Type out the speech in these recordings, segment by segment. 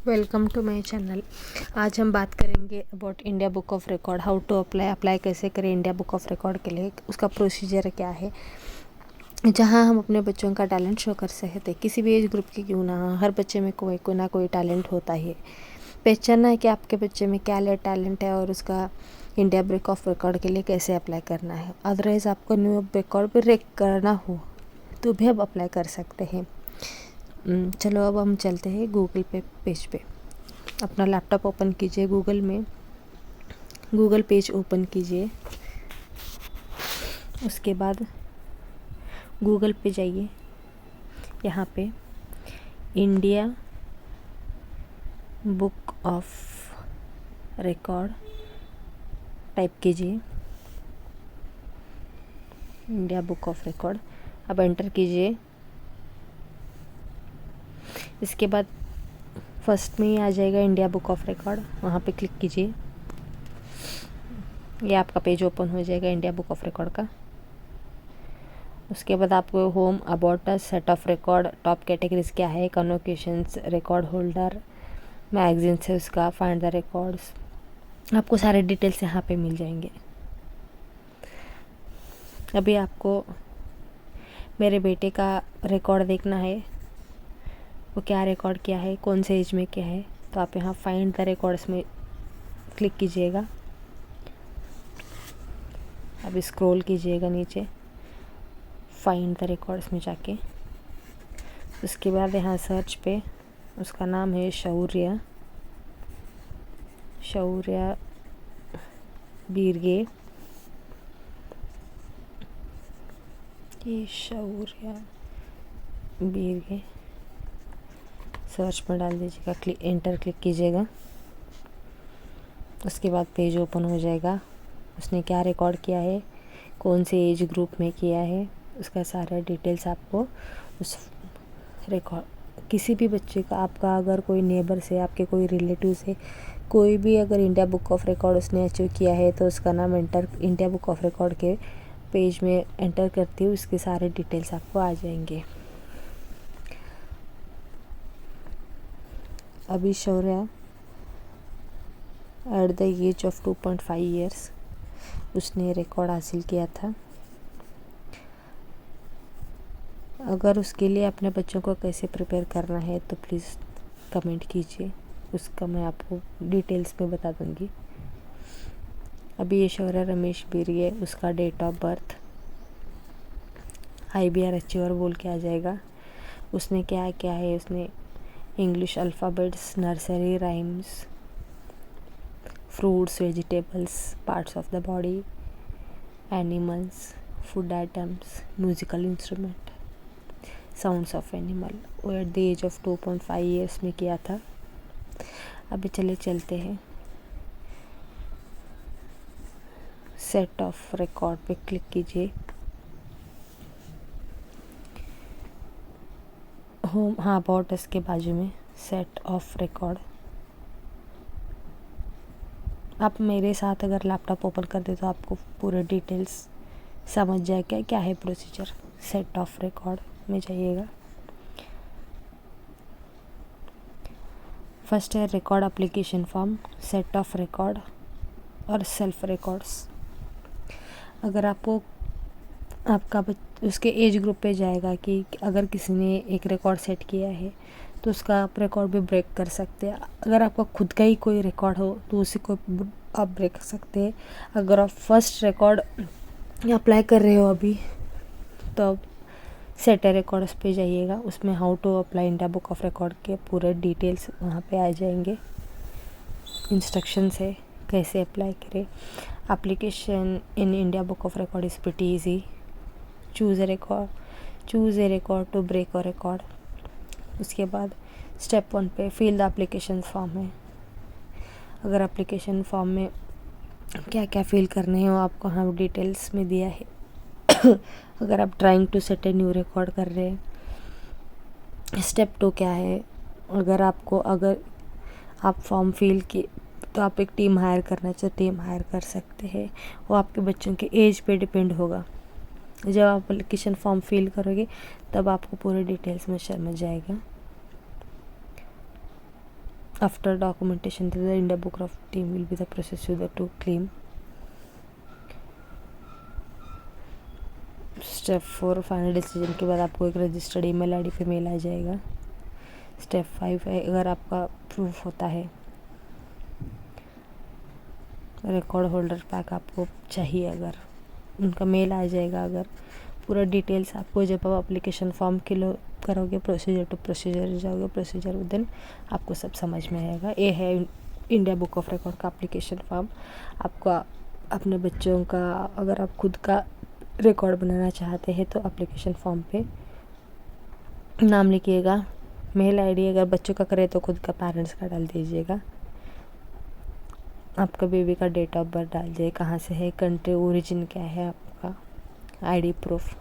Welcome to my channel. आज हम बात करेंगे about India book of record, how to apply कैसे करें इंडिया बुक ऑफ रिकॉर्ड के लिए, उसका प्रोसीजर क्या है, जहां हम अपने बच्चों का टैलेंट शो कर सकते हैं। किसी भी एज ग्रुप के क्यों ना हो, हर बच्चे में कोई ना कोई टैलेंट होता है। पहचानना है कि आपके बच्चे में क्या टैलेंट है और उसका इंडिया बुक ऑफ रिकॉर्ड के लिए कैसे अप्लाई करना है। अदरवाइज़ आपको न्यू रिकॉर्ड पर ब्रेक करना हो तो भी आप अप्लाई कर सकते हैं। चलो अब हम चलते हैं गूगल पे पेज पे। अपना लैपटॉप ओपन कीजिए, गूगल पेज ओपन कीजिए। उसके बाद गूगल पे जाइए, यहाँ पे India book of record type कीजिए। इंडिया बुक ऑफ रिकॉर्ड अब एंटर कीजिए। इसके बाद फर्स्ट में ही आ जाएगा इंडिया बुक ऑफ रिकॉर्ड, वहाँ पे क्लिक कीजिए। ये आपका पेज ओपन हो जाएगा इंडिया बुक ऑफ रिकॉर्ड का। उसके बाद आपको home, about us, set of record, top categories क्या है, कन्वोकेशंस, रिकॉर्ड होल्डर, मैगजीन से उसका, फाइंड द रिकॉर्ड्स, आपको सारे डिटेल्स यहाँ पे मिल जाएंगे। अभी आपको मेरे बेटे का रिकॉर्ड देखना है, वो क्या रिकॉर्ड किया है, कौन से एज में क्या है, तो आप यहाँ फाइंड द रिकॉर्ड्स में क्लिक कीजिएगा। अब स्क्रॉल कीजिएगा नीचे फाइंड द रिकॉर्ड्स में जाके। उसके बाद यहाँ सर्च पे उसका नाम है शौर्य बीरगे। ये शौर्य बीरगे सर्च में डाल दीजिएगा, एंटर क्लिक कीजिएगा। उसके बाद पेज ओपन हो जाएगा। उसने क्या रिकॉर्ड किया है, कौन से एज ग्रुप में किया है, उसका सारा डिटेल्स आपको उस रिकॉर्ड, किसी भी बच्चे का, आपका अगर कोई नेबर से, आपके कोई रिलेटिव से, कोई भी अगर इंडिया बुक ऑफ रिकॉर्ड उसने अचीव किया है तो उसका नाम इंडिया बुक ऑफ रिकॉर्ड के पेज में एंटर करती हूँ, उसके सारे डिटेल्स आपको आ जाएंगे। अभी Shaurya at the age of 2.5 years उसने रिकॉर्ड हासिल किया था। अगर उसके लिए अपने बच्चों को कैसे प्रिपेयर करना है तो प्लीज़ कमेंट कीजिए, उसका मैं आपको डिटेल्स में बता दूंगी। अभी ये शौर्य रमेश बीरगे, उसका date of birth IBR achiever बोल के आ जाएगा। उसने क्या क्या है, उसने English alphabets, nursery rhymes, fruits, vegetables, parts of the body, animals, food items, musical instrument, sounds of animal, वो at the age of 2.5 years में किया था। अभी चलते हैं सेट ऑफ रिकॉर्ड पे क्लिक कीजिए। होम, हाँ, अबाउट अस के बाजू में सेट ऑफ रिकॉर्ड। आप मेरे साथ अगर लैपटॉप ओपन कर दे तो आपको पूरे डिटेल्स समझ जाएगा क्या है प्रोसीजर। सेट ऑफ रिकॉर्ड में जाइएगा। फर्स्ट है record application form, set of record और सेल्फ रिकॉर्ड्स। अगर आपको आपका उसके एज ग्रुप पे जाएगा कि अगर किसी ने एक रिकॉर्ड सेट किया है तो उसका आप रिकॉर्ड भी ब्रेक कर सकते हैं। अगर आपका खुद का ही कोई रिकॉर्ड हो तो उसी को आप ब्रेक कर सकते हैं। अगर आप फर्स्ट रिकॉर्ड अप्लाई कर रहे हो अभी तो आप सेट रिकॉर्ड्स पे जाइएगा, उसमें how to apply India book of record के पूरे डिटेल्स वहाँ पे आ जाएंगे। इंस्ट्रक्शंस है कैसे अप्लाई करें। Application in India book of record is pretty easy. Choose a record to break और रिकॉर्ड। उसके बाद स्टेप 1 पे फिल द एप्लीकेशन फॉर्म है। अगर एप्लीकेशन फॉर्म में क्या क्या फिल करने हैं वो आपको यहाँ डिटेल्स में दिया है। अगर आप trying to set a new record कर रहे हैं, स्टेप 2 क्या है, अगर आप फॉर्म फिल किए तो आप एक टीम हायर करना चाहते, टीम हायर कर सकते हैं। वो आपके बच्चों के एज पे डिपेंड होगा। जब आप एप्लीकेशन फॉर्म फिल करोगे तब आपको पूरे डिटेल्स में समझ जाएगा। After documentation, the India Book of team will be the process to claim. Step 4 final decision के बाद आपको एक रजिस्टर्ड ईमेल आईडी पे मेल आ जाएगा। स्टेप 5 है, अगर आपका प्रूफ होता है रिकॉर्ड होल्डर पैक आपको चाहिए, अगर उनका मेल आ जाएगा। अगर पूरा डिटेल्स आपको जब आप एप्लीकेशन फॉर्म करोगे, प्रोसीजर टू प्रोसीजर जाओगे, प्रोसीजर देन आपको सब समझ में आएगा। ये है इंडिया बुक ऑफ रिकॉर्ड का एप्लीकेशन फॉर्म। आपका अपने बच्चों का अगर आप खुद का रिकॉर्ड बनाना चाहते हैं तो एप्लीकेशन फॉर्म पे नाम लिखिएगा, मेल आईडी अगर बच्चों का करे तो खुद का पेरेंट्स का डाल दीजिएगा, आपका बेबी का डेट ऑफ बर्थ डाल दीजिए, कहाँ से है, कंट्री ओरिजिन क्या है आपका, आईडी प्रूफ,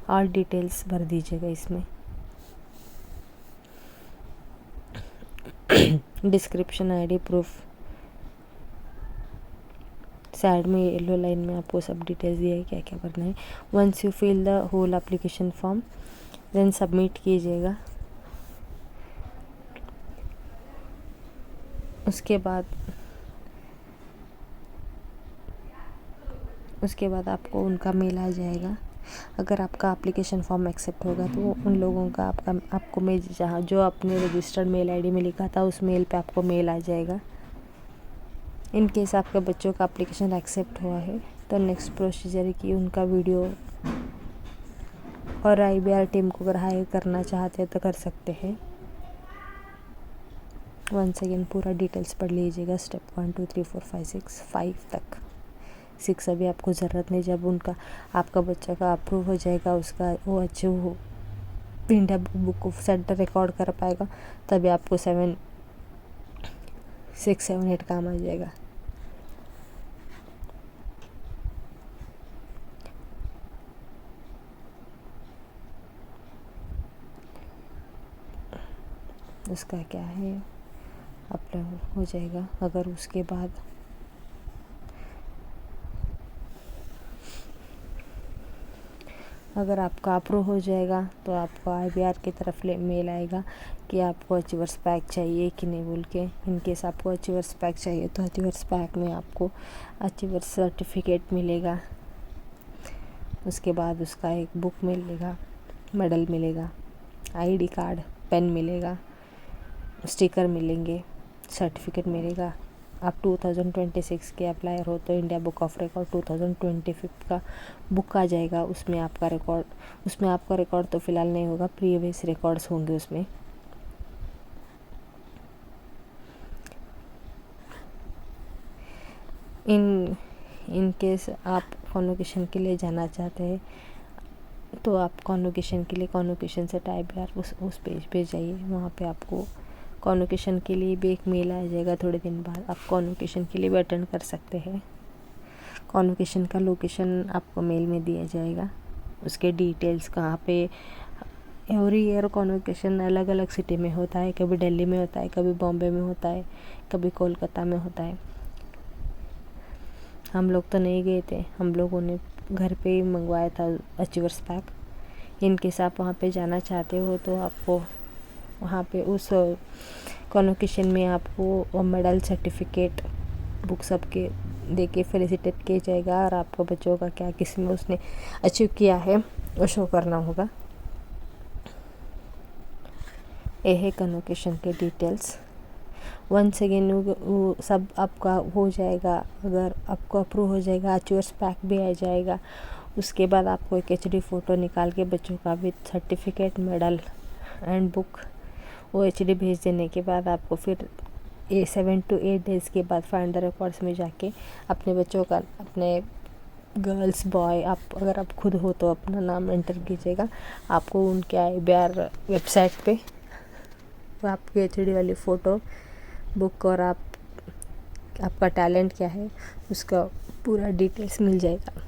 और डिटेल्स भर दीजिएगा इसमें। डिस्क्रिप्शन, आईडी प्रूफ, साइड में येलो लाइन में आपको सब डिटेल्स दिया है क्या क्या करना है। Once you fill the whole application form then submit कीजिएगा। उसके बाद आपको उनका मेल आ जाएगा। अगर आपका एप्लीकेशन फॉर्म एक्सेप्ट होगा तो उन लोगों का आपको मेल, जहाँ जो आपने रजिस्टर्ड मेल आईडी में लिखा था उस मेल पे आपको मेल आ जाएगा। इन केस आपके बच्चों का एप्लीकेशन एक्सेप्ट हुआ है तो नेक्स्ट प्रोसीजर है कि उनका वीडियो, और IBR टीम को अगर हायर करना चाहते हैं तो कर सकते हैं। वंस अगेन पूरा डिटेल्स पढ़ लीजिएगा, स्टेप 1 2 3 4 5 6 5 तक। 6 अभी आपको ज़रूरत नहीं, जब आपका बच्चा का अप्रूव हो जाएगा, उसका वो अच्छे वो India book of centre record कर पाएगा, तभी आपको 7 6 7 8 काम आ जाएगा। उसका क्या है अपलोड हो जाएगा। अगर उसके बाद अगर आपका अप्रूव हो जाएगा तो आपको IBR की तरफ मेल आएगा कि आपको अचीवर्स पैक चाहिए कि नहीं बोल के। इनकेस आपको अचीवर्स पैक चाहिए तो अचीवर्स पैक में आपको अचीवर्स सर्टिफिकेट मिलेगा। उसके बाद उसका एक बुक मिलेगा, मेडल मिलेगा, ID कार्ड, पेन मिलेगा, स्टिकर मिलेंगे, सर्टिफिकेट मिलेगा। आप 2026 के अप्लायर हो तो इंडिया बुक ऑफ रिकॉर्ड 2025 का बुक आ जाएगा। उसमें आपका रिकॉर्ड तो फ़िलहाल नहीं होगा, प्रीवियस रिकॉर्ड्स होंगे उसमें। इन केस आप कॉन्वोकेशन के लिए जाना चाहते हैं तो आप कॉन्वोकेशन के लिए कॉन्वोकेशन से IBR उस पेज पे जाइए। वहाँ पे आपको कॉन्वोकेशन के लिए भी एक मेल आ जाएगा थोड़े दिन बाद। आप कॉन्वोकेशन के लिए भी अटेंड कर सकते हैं। कॉन्वोकेशन का लोकेशन आपको मेल में दिया जाएगा, उसके डिटेल्स कहाँ पे। एवरी ईयर कॉन्वोकेशन अलग अलग सिटी में होता है, कभी दिल्ली में होता है, कभी बॉम्बे में होता है, कभी कोलकाता में होता है। हम लोग तो नहीं गए थे, हम लोगों ने घर पे ही मंगवाया था अचीवर्स पैक। इन केस आप वहाँ पे जाना चाहते हो तो आपको वहाँ पे उस कॉन्वोकेशन में आपको मेडल, सर्टिफिकेट, बुक सब के दे के फेलिसिटेट किया जाएगा, और आपको बच्चों का क्या किस में उसने अचीव किया है वो शो करना होगा। ये है कॉन्वोकेशन के डिटेल्स। वंस अगेन वो सब आपका हो जाएगा। अगर आपको अप्रूव हो जाएगा, अचीवर्स पैक भी आ जाएगा। उसके बाद आपको एक HD फ़ोटो निकाल के बच्चों का with certificate, medal and book वो HD भेज देने के बाद आपको फिर 7 to 8 डेज़ के बाद फाइंड द रिकॉर्ड्स में जाके अपने बच्चों का, अपने गर्ल्स बॉय, आप अगर आप खुद हो तो अपना नाम एंटर कीजिएगा। आपको उनके IBR वेबसाइट पे आपकी HD वाली फ़ोटो, बुक और आपका टैलेंट क्या है उसका पूरा डिटेल्स मिल जाएगा।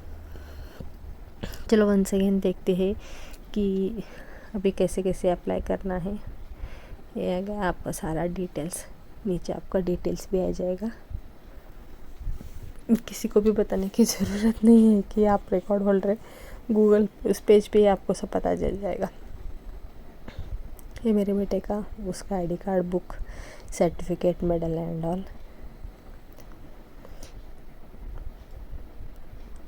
चलो वंस अगेन देखते हैं कि अभी कैसे कैसे अप्लाई करना है। ये आ गया आपका सारा डिटेल्स, नीचे आपका डिटेल्स भी आ जाएगा। किसी को भी बताने की ज़रूरत नहीं है कि आप रिकॉर्ड होल्डर है, गूगल उस पेज पे ही आपको सब पता चल जाएगा। ये मेरे बेटे का उसका ID card, book, certificate, medal and all.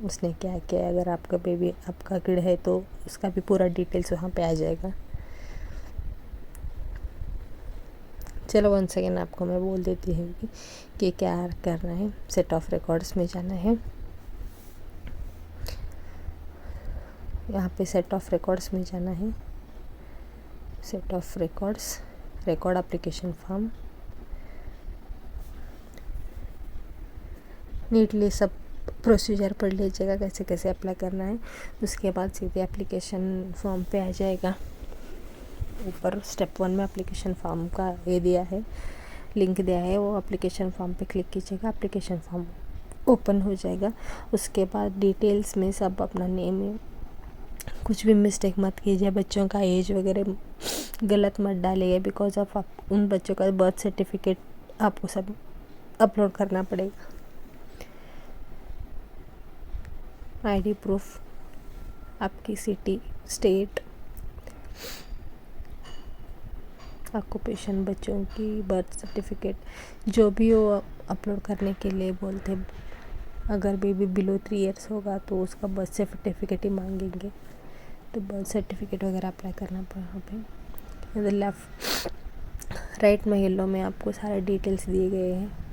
उसने क्या किया, अगर आपका बेबी आपका किड है तो उसका भी पूरा डिटेल्स वहाँ पे आ जाएगा। चलो वन सेकेंड आपको मैं बोल देती हूँ कि क्या करना है। सेट ऑफ रिकॉर्ड्स में जाना है। यहाँ पे सेट ऑफ रिकॉर्ड्स में जाना है। Set of records, record application form. Neatly सब प्रोसीजर पढ़ लीजिएगा कैसे कैसे अप्लाई करना है। उसके बाद सीधे एप्लीकेशन फॉर्म पे आ जाएगा। ऊपर स्टेप 1 में एप्लीकेशन फॉर्म का ये दिया है, लिंक दिया है, वो एप्लीकेशन फॉर्म पे क्लिक कीजिएगा। एप्लीकेशन फॉर्म ओपन हो जाएगा। उसके बाद डिटेल्स में सब अपना नेम, कुछ भी मिस्टेक मत कीजिए, बच्चों का एज वगैरह गलत मत डालिए, बिकॉज ऑफ आप उन बच्चों का बर्थ सर्टिफिकेट आपको सब अपलोड करना पड़ेगा। आईडी प्रूफ, आपकी सिटी, स्टेट, ऑक्यूपेशन, बच्चों की बर्थ सर्टिफिकेट, जो भी हो अपलोड करने के लिए बोलते। अगर बेबी बिलो 3 ईयर्स होगा तो उसका बर्थ सर्टिफिकेट ही मांगेंगे, तो बर्थ सर्टिफिकेट वगैरह अप्लाई करना पड़ा। यहाँ पे लेफ्ट राइट में येलो में आपको सारे डिटेल्स दिए गए हैं।